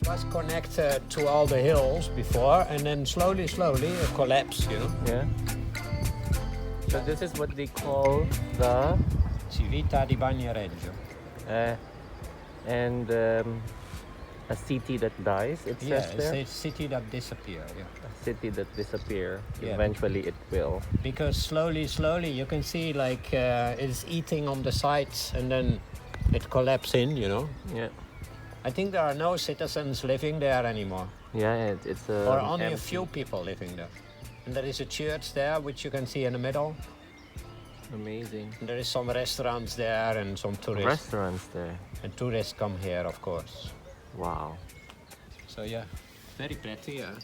was connected to all the hills before, and then slowly it collapsed, you know. Yeah. So this is what they call the Civita di Bagnoregio. and a city that dies. It says there. It's a city that disappeared. Yeah. A city that disappear. Yeah. Eventually, it will. Because slowly you can see like it's eating on the sides, and then it collapses in, you know. Yeah. I think there are no citizens living there anymore. Yeah, it's or only empty. a few people living there. And there is a church there, which you can see in the middle. Amazing. And there is some restaurants there and some tourists. Restaurants there. And tourists come here, of course. Wow. So yeah, very pretty, yeah.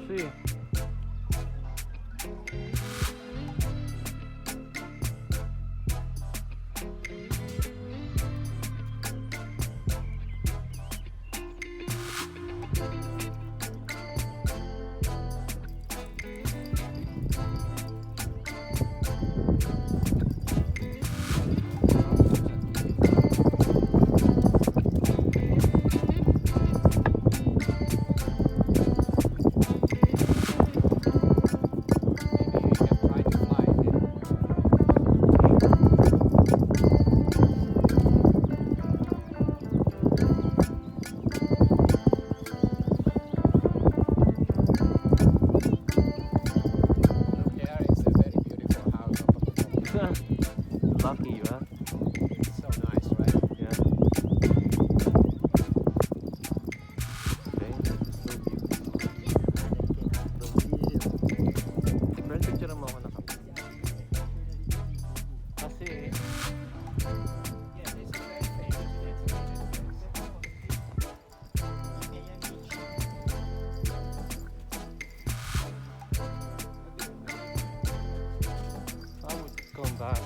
See. Lucky you, huh? It's so nice, right? Yeah. Okay, this is so beautiful. Friend, picture mo ako na kami. Kasi, Yeah, this is very famous. I would come back.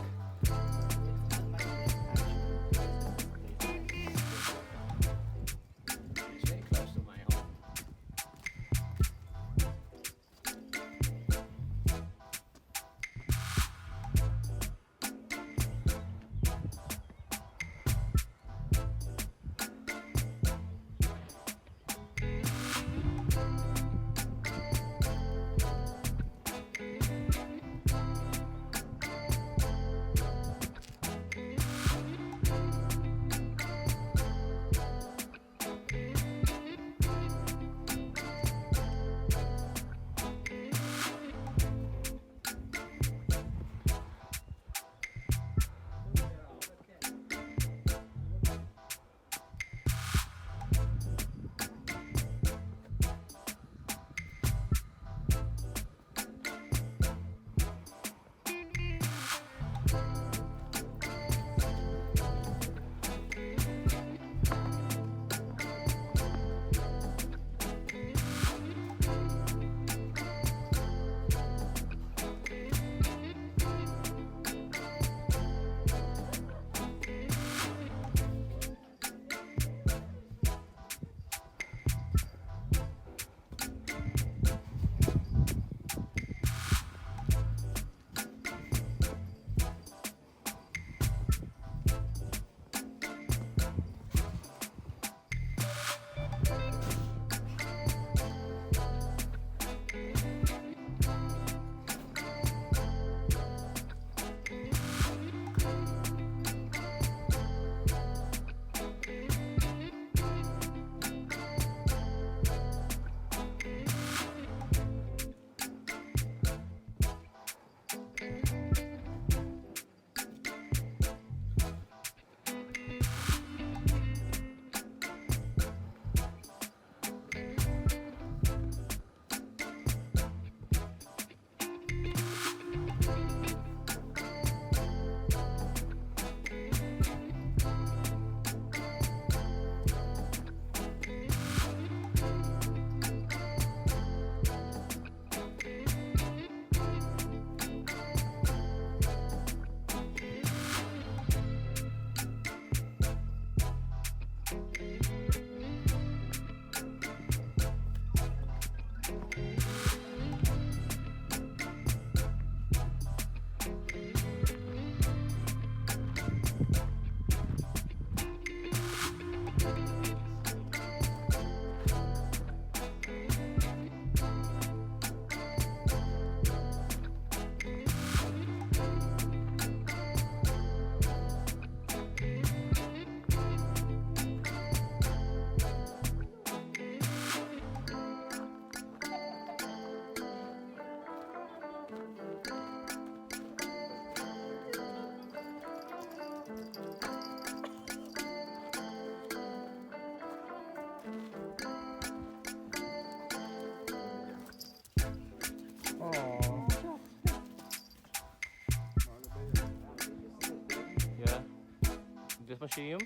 this museum.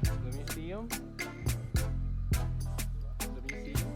The museum. The museum.